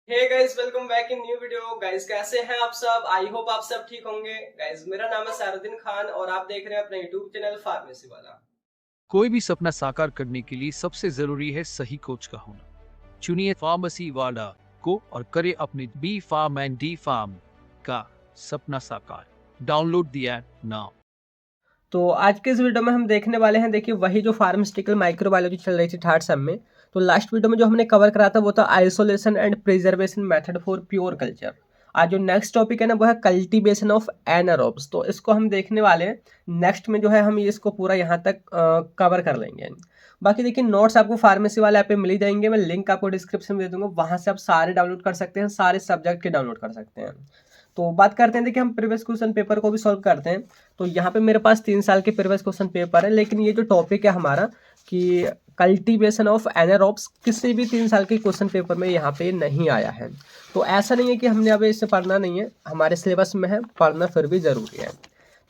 Hey guys, welcome back in new video. Guys कैसे हैं आप सब? आई होप आप सब ठीक होंगे। गाइस मेरा नाम है सारुद्दीन खान और आप देख रहे हैं अपना यूट्यूब चैनल फार्मेसी वाला। कोई भी सपना साकार करने के लिए सबसे जरूरी है सही कोच का होना। चुनिए फार्मेसी वाला को और करे अपने B pharm and D pharm का सपना साकार। Download the app now. तो आज के इस वीडियो में हम देखने वाले हैं, देखिए वही जो फार्मास्यूटिकल माइक्रोबायोलॉजी चल रही थी थर्ड सेम में। तो लास्ट वीडियो में जो हमने कवर करा था वो था isolation and preservation method for pure culture. आज जो नेक्स्ट टॉपिक है ना वो है कल्टीवेशन ऑफ एनारोब्स। तो इसको हम देखने वाले हैं। नेक्स्ट में जो है हम इसको पूरा यहाँ तक कवर कर लेंगे। बाकी देखिए नोट्स आपको फार्मेसी वाले ऐप पे मिल ही जाएंगे, मैं लिंक आपको डिस्क्रिप्शन में दे दूंगा, वहां से आप सारे डाउनलोड कर सकते हैं, सारे सब्जेक्ट के डाउनलोड कर सकते हैं। तो बात करते हैं, देखिए हम प्रीवियस क्वेश्चन पेपर को भी सॉल्व करते हैं। तो यहाँ पे मेरे पास 3 साल के प्रीवियस क्वेश्चन पेपर है, लेकिन ये जो टॉपिक है हमारा कि कल्टीवेशन ऑफ एनारोब्स किसी भी 3 साल के क्वेश्चन पेपर में यहाँ पे नहीं आया है। तो ऐसा नहीं है कि हमने अभी इससे पढ़ना नहीं है, हमारे सिलेबस में है, पढ़ना फिर भी ज़रूरी है।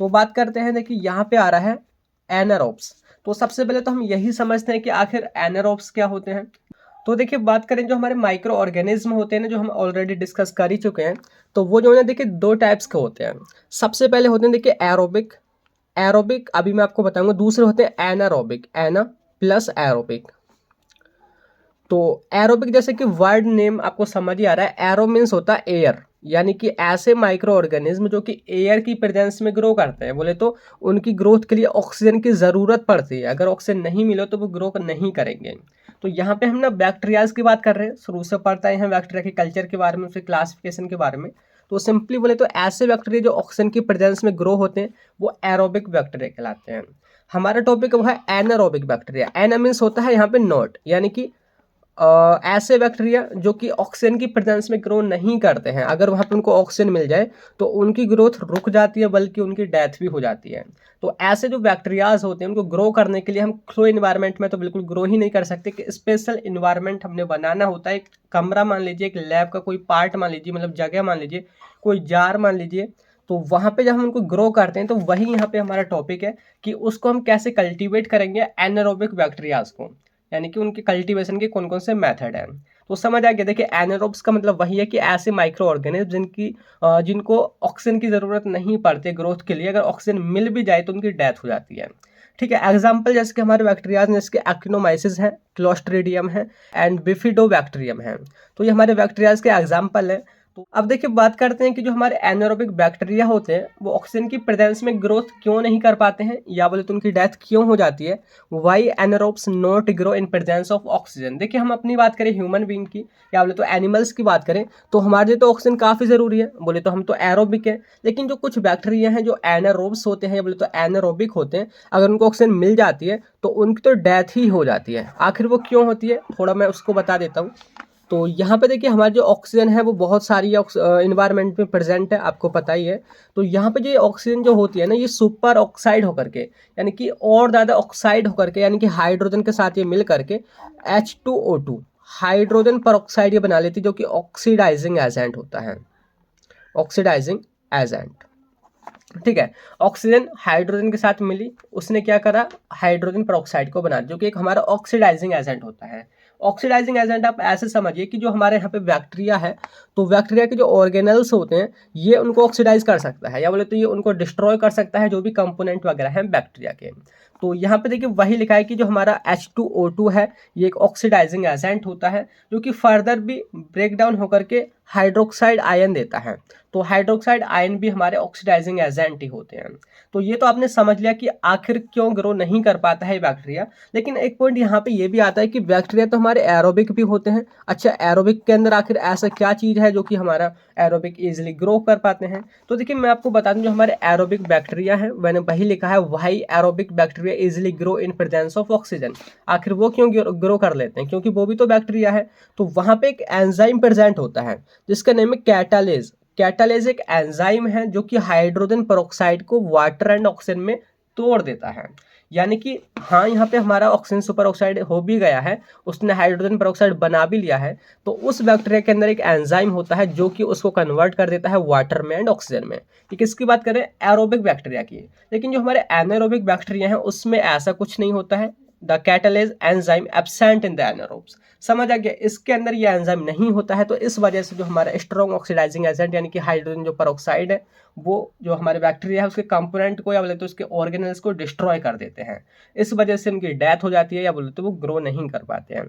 तो बात करते हैं, देखिए यहाँ पे आ रहा है एनारोब्स। तो सबसे पहले तो हम यही समझते हैं कि आखिर एनारोब्स क्या होते हैं। तो देखिए बात करें जो हमारे माइक्रो ऑर्गेनिज्म होते हैं ना, जो हम ऑलरेडी डिस्कस कर ही चुके हैं। तो वो जो है ना देखिए 2 टाइप्स के होते हैं। सबसे पहले होते हैं देखिए एरोबिक। एरोबिक अभी मैं आपको बताऊंगा। दूसरे होते हैं एनारोबिक, एना प्लस एरोबिक। तो एरोबिक जैसे कि वर्ड नेम आपको समझ ही आ रहा है, एरो मीन्स होता है एयर, यानी कि ऐसे माइक्रो ऑर्गेनिज्म जो कि एयर की प्रेजेंस में ग्रो करते हैं। बोले तो उनकी ग्रोथ के लिए ऑक्सीजन की ज़रूरत पड़ती है, अगर ऑक्सीजन नहीं मिले तो वो ग्रो नहीं करेंगे। तो यहाँ पे हम ना बैक्टीरियाज की बात कर रहे हैं, शुरू से पढ़ते हैं बैक्टीरिया के कल्चर के बारे में, उसके क्लासिफिकेशन के बारे में। तो सिंपली बोले तो ऐसे बैक्टीरिया जो ऑक्सीजन की प्रेजेंस में ग्रो होते हैं वो एरोबिक बैक्टीरिया कहलाते हैं। हमारा टॉपिक वो है एनारोबिक बैक्टीरिया। एना मीन्स होता है यहाँ पे नॉट, यानी कि ऐसे बैक्टीरिया जो कि ऑक्सीजन की प्रेजेंस में ग्रो नहीं करते हैं, अगर वहाँ पे उनको ऑक्सीजन मिल जाए तो उनकी ग्रोथ रुक जाती है, बल्कि उनकी डेथ भी हो जाती है। तो ऐसे जो बैक्टीरियाज होते हैं उनको ग्रो करने के लिए हम क्लो इन्वायरमेंट में तो बिल्कुल ग्रो ही नहीं कर सकते, कि स्पेशल इन्वायरमेंट हमने बनाना होता है। एक कमरा मान लीजिए, एक लैब का कोई पार्ट मान लीजिए, मतलब जगह मान लीजिए, कोई जार मान लीजिए। तो वहाँ पे जब हम उनको ग्रो करते हैं तो वही यहाँ पे हमारा टॉपिक है कि उसको हम कैसे कल्टीवेट करेंगे एनारोबिक बैक्टीरियाज को, यानी कि उनके कल्टीवेशन के कौन कौन से मेथड हैं। तो समझ आ गया। देखिए एनारोब्स का मतलब वही है कि ऐसे माइक्रो ऑर्गेनिज्म जिनको ऑक्सीजन की ज़रूरत नहीं पड़ती ग्रोथ के लिए, अगर ऑक्सीजन मिल भी जाए तो उनकी डेथ हो जाती है। ठीक है, एग्जाम्पल जैसे कि हमारे बैक्टीरियाज में इसके एक्टिनोमाइसिस है, क्लोस्ट्रीडियम है एंड बिफिडोबैक्टीरियम है। तो ये हमारे बैक्टीरियाज के एग्जाम्पल है। तो अब देखिए बात करते हैं कि जो हमारे एनारोबिक बैक्टीरिया होते हैं वो ऑक्सीजन की प्रेजेंस में ग्रोथ क्यों नहीं कर पाते हैं, या बोले तो उनकी डेथ क्यों हो जाती है। Why anaerobes not grow in presence of oxygen. देखिए हम अपनी बात करें ह्यूमन बीइंग की, या बोले तो एनिमल्स की बात करें, तो हमारे लिए तो ऑक्सीजन काफ़ी ज़रूरी है, बोले तो हम तो एरोबिक है। लेकिन जो कुछ बैक्टीरिया हैं जो एनारोब्स होते हैं, या बोले तो एनारोबिक होते हैं, अगर उनको ऑक्सीजन मिल जाती है तो उनकी तो डेथ ही हो जाती है। आखिर वो क्यों होती है, थोड़ा मैं उसको बता देता हूँ। तो यहाँ पे देखिए हमारी जो ऑक्सीजन है वो बहुत सारी इन्वायरमेंट में प्रेजेंट है, आपको पता ही है। तो यहाँ पे जो ऑक्सीजन जो होती है ना, ये सुपर ऑक्साइड होकर के, यानी कि और ज़्यादा ऑक्साइड होकर के, यानी कि हाइड्रोजन के साथ ये मिल करके H2O2 हाइड्रोजन पर ऑक्साइड ये बना लेती है, जो कि ऑक्सीडाइजिंग एजेंट होता है, ऑक्सीडाइजिंग एजेंट। ठीक है, ऑक्सीजन हाइड्रोजन के साथ मिली, उसने क्या करा, हाइड्रोजन पर ऑक्साइड को बना, जो कि एक हमारा ऑक्सीडाइजिंग एजेंट होता है। ऑक्सीडाइजिंग एजेंट आप ऐसे समझिए कि जो हमारे यहाँ पे बैक्टीरिया है, तो बैक्टीरिया के जो ऑर्गेनल्स होते हैं ये उनको ऑक्सीडाइज कर सकता है, या बोले तो ये उनको डिस्ट्रॉय कर सकता है, जो भी कंपोनेंट वगैरह हैं बैक्टीरिया के। तो यहाँ पे देखिए वही लिखा है कि जो हमारा H2O2 है ये एक ऑक्सीडाइजिंग एजेंट होता है, जो कि फर्दर भी ब्रेक डाउन होकर के हाइड्रोक्साइड आयन देता है। तो हाइड्रोक्साइड आयन भी हमारे ऑक्सीडाइजिंग एजेंट ही होते हैं। तो ये तो आपने समझ लिया कि आखिर क्यों ग्रो नहीं कर पाता है बैक्टीरिया। लेकिन एक पॉइंट यहाँ पे ये भी आता है कि बैक्टीरिया तो हमारे एरोबिक भी होते हैं। अच्छा, एरोबिक के अंदर आखिर ऐसा क्या चीज़ है जो कि हमारा एरोबिक इजिली ग्रो कर पाते हैं। तो देखिए मैं आपको बता दूं, जो हमारे एरोबिक बैक्टीरिया है, मैंने वही लिखा है, why aerobic bacteria easily grow in presence of oxygen. आखिर वो क्यों ग्रो कर लेते हैं, क्योंकि वो भी तो बैक्टीरिया है। तो वहाँ पे एक एंजाइम प्रेजेंट होता है जिसका नेम है कैटालेज। कैटालेज एक एंजाइम है जो कि हाइड्रोजन पेरोक्साइड को वाटर एंड ऑक्सीजन में तोड़ देता है। यानी कि हाँ, यहाँ पे हमारा ऑक्सीजन सुपर ऑक्साइड हो भी गया है, उसने हाइड्रोजन पेरोक्साइड बना भी लिया है, तो उस बैक्टीरिया के अंदर एक एंजाइम होता है जो कि उसको कन्वर्ट कर देता है वाटर में एंड ऑक्सीजन में। ये किसकी बात करें, एरोबिक बैक्टीरिया की। लेकिन जो हमारे एनारोबिक बैक्टीरिया हैं उसमें ऐसा कुछ नहीं होता है। The catalase enzyme absent in the anaerobes. समझ आ गया, इसके अंदर ये एंजाइम नहीं होता है, तो इस वजह से जो हमारा स्ट्रॉन्ग ऑक्सीडाइजिंग एजेंट यानी कि हाइड्रोजन जो पेरोक्साइड है वो जो हमारे बैक्टीरिया है उसके कंपोनेंट को या बोले तो उसके ऑर्गेनल्स को डिस्ट्रॉय कर देते हैं। इस वजह से उनकी डेथ हो जाती है या बोले तो वो ग्रो नहीं कर पाते हैं।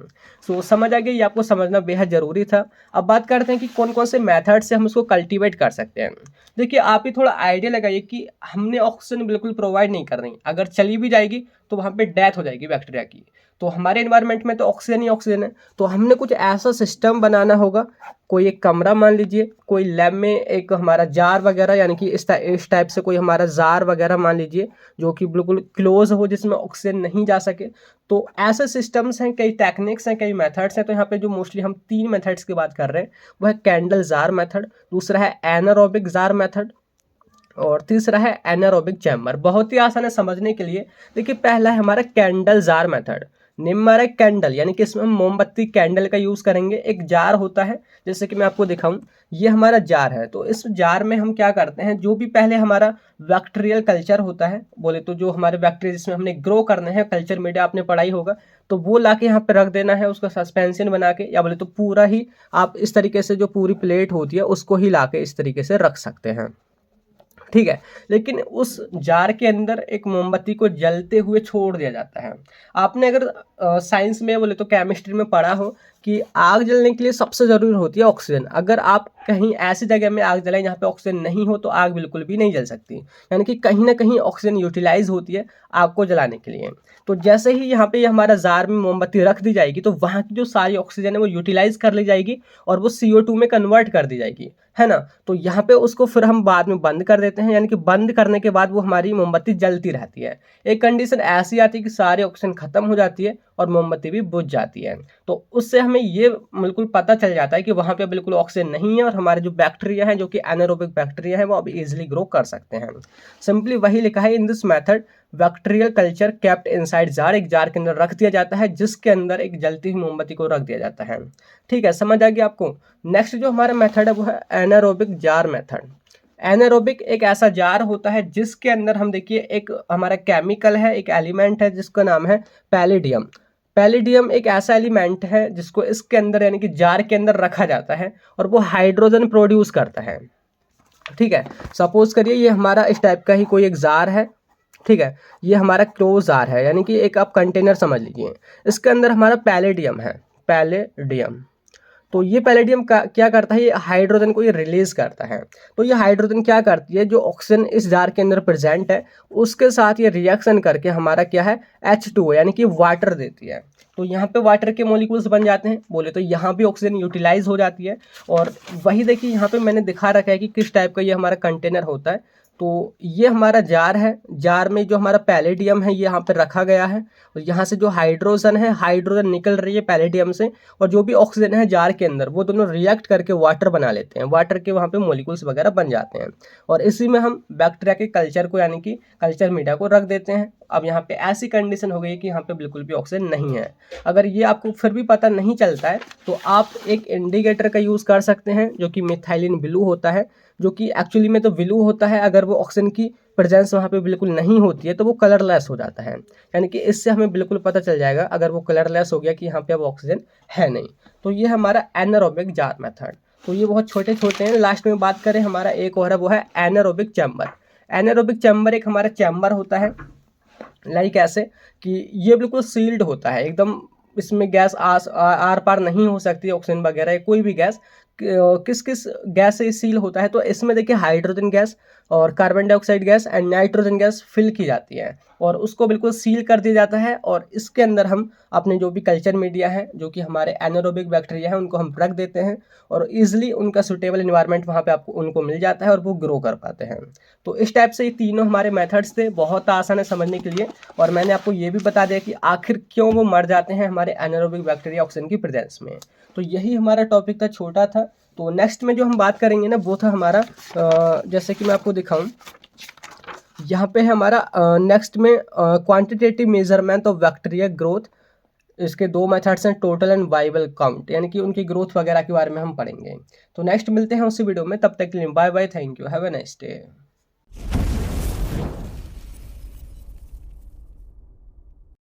सो समझ आ गया, ये आपको समझना बेहद जरूरी था। अब बात करते हैं कि कौन कौन से मेथड से हम उसको कल्टीवेट कर सकते हैं। देखिए, आप ही थोड़ा आइडिया लगाइए कि हमने ऑक्सीजन बिल्कुल प्रोवाइड नहीं कर रही, अगर चली भी जाएगी तो वहाँ पे डेथ हो जाएगी बैक्टीरिया की। तो हमारे एनवायरनमेंट में तो ऑक्सीजन ही ऑक्सीजन है, तो हमने कुछ ऐसा सिस्टम बनाना होगा। कोई एक कमरा मान लीजिए, कोई लैब में एक हमारा जार वगैरह यानी कि इस टाइप से कोई हमारा जार वगैरह मान लीजिए जो कि बिल्कुल क्लोज हो, जिसमें ऑक्सीजन नहीं जा सके। तो ऐसे सिस्टम्स हैं, कई टेक्निक्स हैं, कई मेथड्स हैं। तो यहाँ पे जो मोस्टली हम 3 मेथड्स की बात कर रहे हैं वो है कैंडल जार मेथड, दूसरा है एनारोबिक जार मेथड और तीसरा है एनारोबिक चैम्बर। बहुत ही आसान है समझने के लिए। देखिए, पहला है हमारा कैंडल जार मेथड। निम्नलिखित कैंडल यानी कि इसमें हम मोमबत्ती कैंडल का यूज़ करेंगे। एक जार होता है, जैसे कि मैं आपको दिखाऊं, ये हमारा जार है। तो इस जार में हम क्या करते हैं, जो भी पहले हमारा बैक्टीरियल कल्चर होता है, बोले तो जो हमारे बैक्टीरिया जिसमें हमने ग्रो करने हैं, कल्चर मीडिया आपने पढ़ाई होगा, तो वो ला के यहाँ पे रख देना है, उसका सस्पेंशन बना के, या बोले तो पूरा ही आप इस तरीके से जो पूरी प्लेट होती है उसको ही ला के इस तरीके से रख सकते हैं। ठीक है, लेकिन उस जार के अंदर एक मोमबत्ती को जलते हुए छोड़ दिया जाता है। आपने अगर साइंस में बोले तो केमिस्ट्री में पढ़ा हो कि आग जलने के लिए सबसे ज़रूरी होती है ऑक्सीजन। अगर आप कहीं ऐसी जगह में आग जलाएं जहाँ पे ऑक्सीजन नहीं हो तो आग बिल्कुल भी नहीं जल सकती। यानी कि कहीं ना कहीं ऑक्सीजन यूटिलाइज होती है आग को जलाने के लिए। तो जैसे ही यहाँ पे हमारा जार में मोमबत्ती रख दी जाएगी तो वहाँ की जो सारी ऑक्सीजन है वो यूटिलाइज कर ली जाएगी और वो CO2 में कन्वर्ट कर दी जाएगी, है ना। तो यहाँ पे उसको फिर हम बाद में बंद कर देते हैं, यानी कि बंद करने के बाद वो हमारी मोमबत्ती जलती रहती है। एक कंडीशन ऐसी आती है कि सारी ऑक्सीजन खत्म हो जाती है और मोमबत्ती भी बुझ जाती है। तो उससे हमें ये बिल्कुल पता चल जाता है कि वहाँ पे बिल्कुल ऑक्सीजन नहीं है और हमारे जो बैक्टीरिया हैं, जो कि एनारोबिक बैक्टीरिया है, वो अब इजिली ग्रो कर सकते हैं। सिंपली वही लिखा है, in this method bacterial culture kept inside jar, एक जार के अंदर रख दिया जाता है जिसके अंदर एक जलती हुई मोमबत्ती को रख दिया जाता है। ठीक है, समझ आ गया आपको। नेक्स्ट जो हमारा मेथड है वो है एनारोबिक जार मेथड। एनारोबिक एक ऐसा जार होता है जिसके अंदर हम देखिए एक हमारा केमिकल है, एक एलिमेंट है जिसका नाम है पैलेडियम। पैलेडियम एक ऐसा एलिमेंट है जिसको इसके अंदर यानी कि जार के अंदर रखा जाता है और वो हाइड्रोजन प्रोड्यूस करता है। ठीक है, सपोज करिए ये हमारा इस टाइप का ही कोई एक जार है। ठीक है, ये हमारा क्लोज जार है, यानी कि एक आप कंटेनर समझ लीजिए। इसके अंदर हमारा पैलेडियम है, पैलेडियम। तो ये पैलेडियम का क्या करता है, ये हाइड्रोजन को ये रिलीज करता है। तो ये हाइड्रोजन क्या करती है, जो ऑक्सीजन इस जार के अंदर प्रेजेंट है उसके साथ ये रिएक्शन करके हमारा क्या है H2O यानी कि वाटर देती है। तो यहाँ पे वाटर के मॉलिक्यूल्स बन जाते हैं, बोले तो यहाँ भी ऑक्सीजन यूटिलाइज हो जाती है। और वही देखिए यहाँ पे मैंने दिखा रखा है कि किस टाइप का ये हमारा कंटेनर होता है। तो ये हमारा जार है, जार में जो हमारा पैलेडियम है ये यहाँ पे रखा गया है और यहाँ से जो हाइड्रोजन है, हाइड्रोजन निकल रही है पैलेडियम से और जो भी ऑक्सीजन है जार के अंदर वो दोनों रिएक्ट करके वाटर बना लेते हैं। वाटर के वहाँ पे मॉलिक्यूल्स वगैरह बन जाते हैं और इसी में हम बैक्टीरिया के कल्चर को यानी कि कल्चर मीडिया को रख देते हैं। अब यहाँ पे ऐसी कंडीशन हो गई है कि यहाँ पे बिल्कुल भी ऑक्सीजन नहीं है। अगर ये आपको फिर भी पता नहीं चलता है तो आप एक इंडिकेटर का यूज़ कर सकते हैं जो कि मिथाइलिन ब्लू होता है, जो कि एक्चुअली में तो ब्लू होता है। अगर वो ऑक्सीजन की प्रेजेंस वहाँ पे बिल्कुल नहीं होती है तो वो कलरलेस हो जाता है, यानी कि इससे हमें बिल्कुल पता चल जाएगा अगर वो कलरलेस हो गया कि यहाँ पे अब ऑक्सीजन है नहीं। तो ये हमारा एनारोबिक जार मेथड। तो ये बहुत छोटे छोटे हैं। लास्ट में बात करें हमारा एक और है वो है एनारोबिक चैम्बर। एनारोबिक चैम्बर एक हमारा चैम्बर होता है लाइक ऐसे कि ये बिल्कुल सील्ड होता है एकदम, इसमें गैस आर पार नहीं हो सकती, ऑक्सीजन वगैरह कोई भी गैस। किस किस गैस से सील होता है, तो इसमें देखिए हाइड्रोजन गैस और carbon dioxide gas and nitrogen gas fill की जाती है और उसको बिल्कुल सील कर दिया जाता है और इसके अंदर हम अपने जो भी कल्चर मीडिया है, जो कि हमारे एनारोबिक बैक्टीरिया है, उनको हम रख देते हैं और ईजिली उनका सुटेबल इन्वायरमेंट वहाँ पे आपको उनको मिल जाता है और वो ग्रो कर पाते हैं। तो इस टाइप से ये तीनों हमारे मेथड्स थे, बहुत आसान है समझने के लिए। और मैंने आपको ये भी बता दिया कि आखिर क्यों वो मर जाते हैं हमारे एनारोबिक बैक्टीरिया ऑक्सीजन की प्रेजेंस में। तो यही हमारा टॉपिक था, छोटा था। तो नेक्स्ट में जो हम बात करेंगे ना वो था हमारा जैसे कि मैं आपको दिखाऊं, यहाँ पे है हमारा नेक्स्ट में quantitative measurement of bacteria growth. इसके 2 मेथड्स हैं, टोटल एंड वाइबल काउंट, यानी कि उनकी ग्रोथ वगैरह के बारे में हम पढ़ेंगे। तो नेक्स्ट मिलते हैं उसी वीडियो में, तब तक के लिए bye bye, thank you, have a nice day.